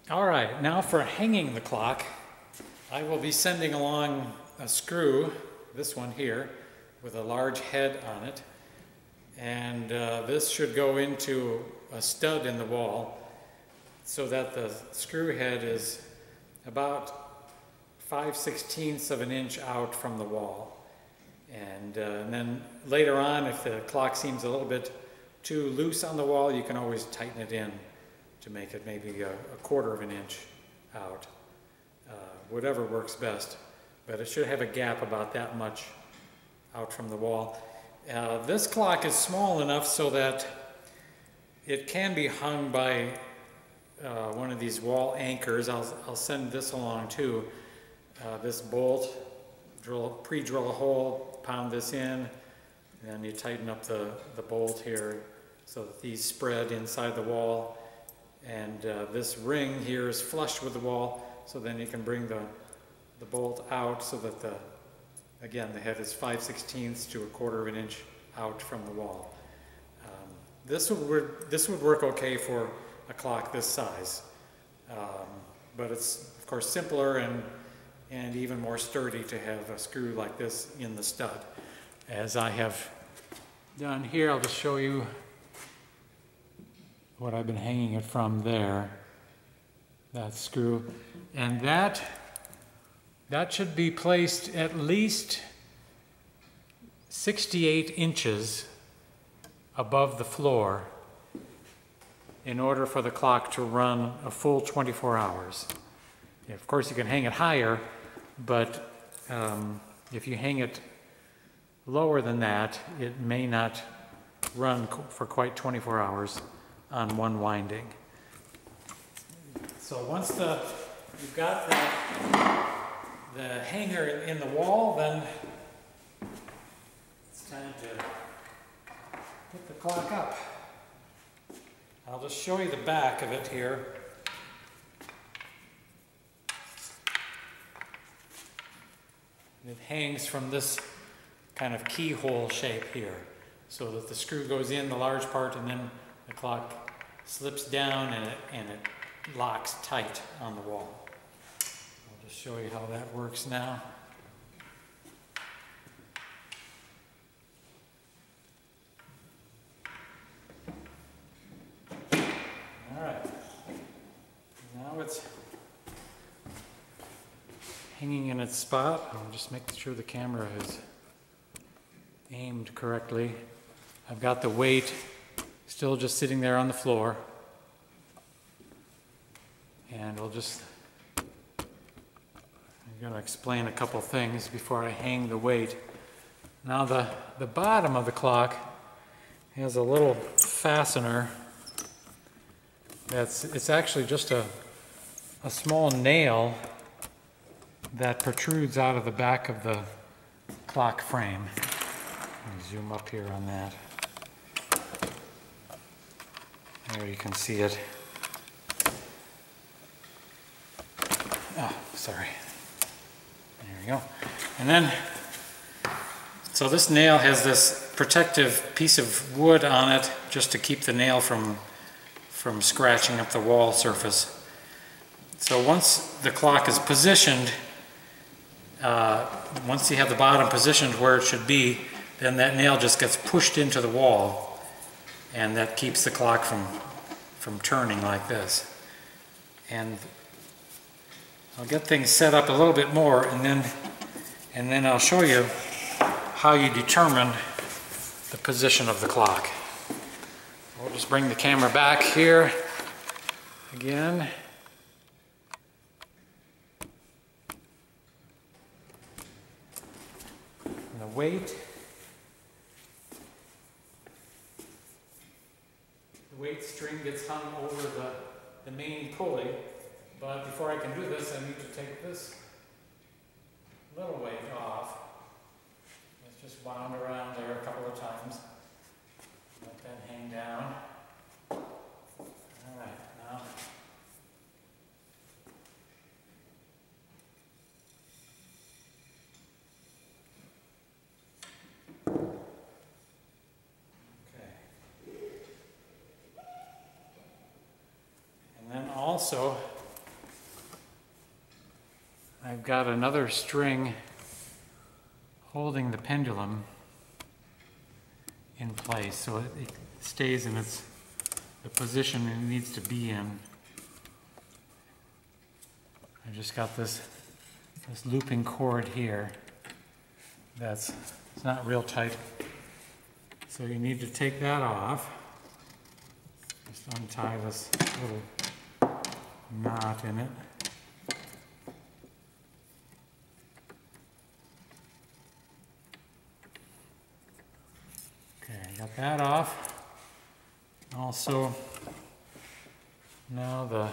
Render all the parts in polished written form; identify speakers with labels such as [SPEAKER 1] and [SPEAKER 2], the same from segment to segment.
[SPEAKER 1] All right, now for hanging the clock, I will be sending along a screw, this one here, with a large head on it. And this should go into a stud in the wall so that the screw head is about 5/16 of an inch out from the wall. And then later on, if the clock seems a little bit too loose on the wall, you can always tighten it in to make it maybe a 1/4 of an inch out. Whatever works best, but it should have a gap about that much out from the wall. This clock is small enough so that it can be hung by one of these wall anchors. I'll send this along too. This bolt, pre-drill a hole, pound this in, and then you tighten up the bolt here so that these spread inside the wall. And this ring here is flush with the wall, so then you can bring the bolt out so that again, the head is 5/16 to a 1/4 of an inch out from the wall. This would work okay for a clock this size, but it's of course simpler and even more sturdy to have a screw like this in the stud. As I have done here, I'll just show you what I've been hanging it from there, that screw. And that should be placed at least 68 inches above the floor in order for the clock to run a full 24 hours. Of course, you can hang it higher, but if you hang it lower than that, it may not run for quite 24 hours on one winding. So once you've got the hanger in the wall, then it's time to put the clock up. I'll just show you the back of it here. It hangs from this kind of keyhole shape here, so that the screw goes in the large part and then the clock slips down and it locks tight on the wall. I'll just show you how that works now. All right, now it's hanging in its spot. I'll just make sure the camera is aimed correctly. I've got the weight still just sitting there on the floor. And I'm going to explain a couple things before I hang the weight. Now the bottom of the clock has a little fastener. It's actually just a small nail that protrudes out of the back of the clock frame. Let me zoom up here on that. There you can see it. Oh, sorry. There we go. And then, so this nail has this protective piece of wood on it just to keep the nail from scratching up the wall surface. So once the clock is positioned, once you have the bottom positioned where it should be, then that nail just gets pushed into the wall, and that keeps the clock from turning like this. And I'll get things set up a little bit more, and then I'll show you how you determine the position of the clock. We'll just bring the camera back here again. And the weight. The weight string gets hung over the main pulley, but before I can do this, I need to take this little weight off. It's just wound around there a couple of times. Let that hang down. All right, now. Okay. And then also, I've got another string holding the pendulum in place so it stays in the position it needs to be in. I just got this looping cord here it's not real tight, so you need to take that off. Just untie this little knot in it. Okay, got that off. Also, now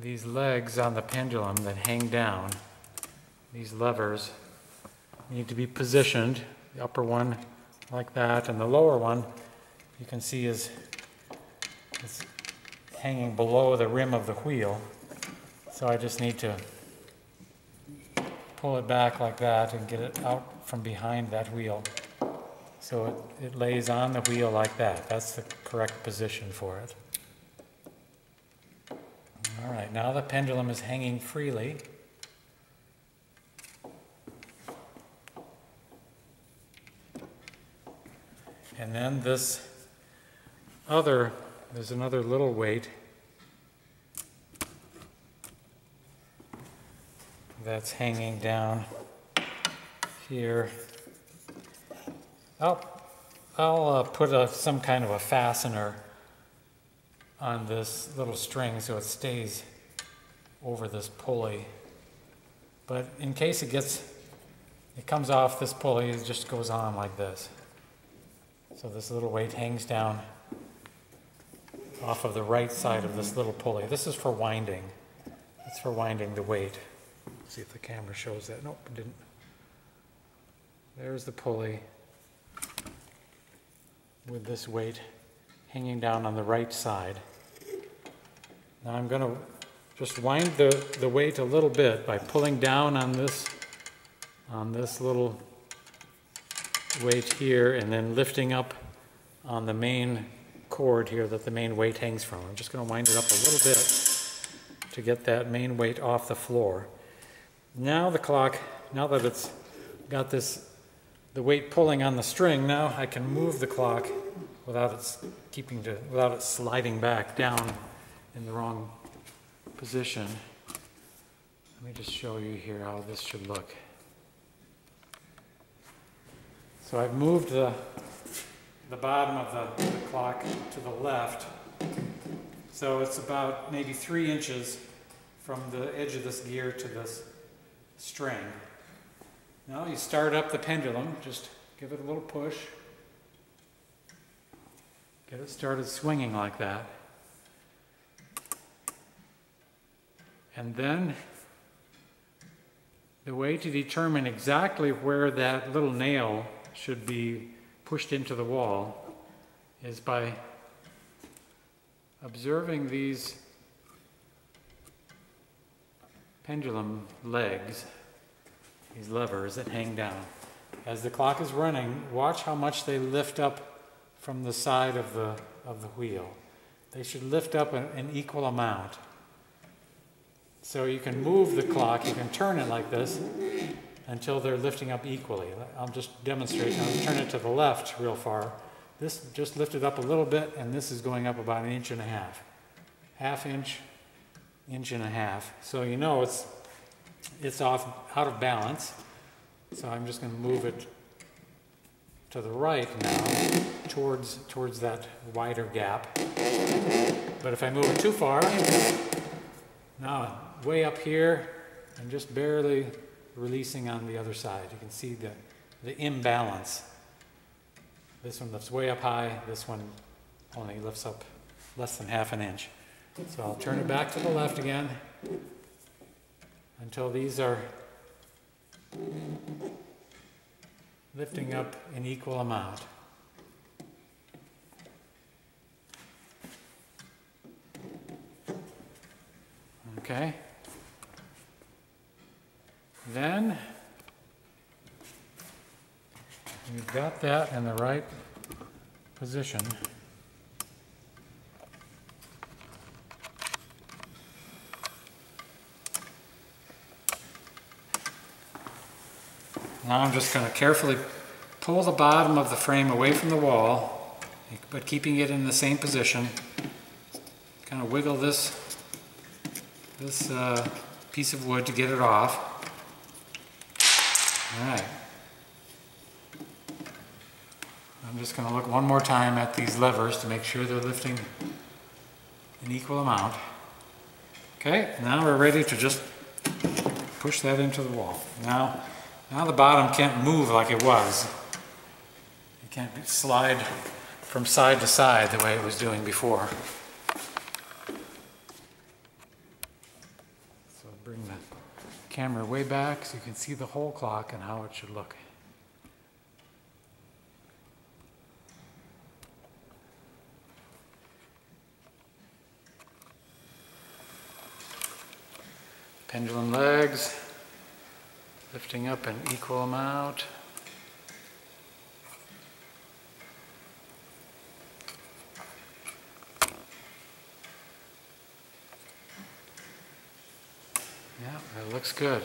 [SPEAKER 1] these legs on the pendulum that hang down, these levers, need to be positioned. The upper one like that, and the lower one you can see is hanging below the rim of the wheel. So I just need to pull it back like that and get it out from behind that wheel. So it lays on the wheel like that. That's the correct position for it. All right, now the pendulum is hanging freely. And then there's another little weight that's hanging down here. I'll put some kind of a fastener on this little string so it stays over this pulley. But in case it comes off this pulley, it just goes on like this. So this little weight hangs down off of the right side of this little pulley. This is for winding. It's for winding the weight. Let's see if the camera shows that. Nope, it didn't. There's the pulley with this weight hanging down on the right side. Now I'm going to just wind the weight a little bit by pulling down on this little weight here and then lifting up on the main cord here that the main weight hangs from. I'm just going to wind it up a little bit to get that main weight off the floor. Now the clock, now that it's got the weight pulling on the string, now I can move the clock without it sliding back down in the wrong position. Let me just show you here how this should look. So I've moved the bottom of the clock to the left, so it's about maybe 3 inches from the edge of this gear to this string. Now you start up the pendulum, just give it a little push, get it started swinging like that, and then the way to determine exactly where that little nail should be pushed into the wall is by observing these pendulum legs, these levers that hang down. As the clock is running, watch how much they lift up from the side of the wheel. They should lift up an equal amount. So you can move the clock, you can turn it like this until they're lifting up equally. I'll just demonstrate. I'll turn it to the left real far. This just lifted up a little bit, and this is going up about 1.5 inches. Half inch, 1.5 inches. So you know it's out of balance. So I'm just going to move it to the right now, towards that wider gap. But if I move it too far, now way up here, I'm just barely releasing on the other side. You can see the imbalance. This one lifts way up high, this one only lifts up less than 1/2 inch. So I'll turn it back to the left again until these are lifting up an equal amount. Okay. Then we've got that in the right position. Now I'm just going to carefully pull the bottom of the frame away from the wall, but keeping it in the same position. Kind of wiggle this piece of wood to get it off. All right. I'm just going to look one more time at these levers to make sure they're lifting an equal amount. Okay, now we're ready to just push that into the wall. Now the bottom can't move like it was. It can't slide from side to side the way it was doing before. So bring the camera way back so you can see the whole clock and how it should look. Pendulum legs, lifting up an equal amount. Yeah, that looks good.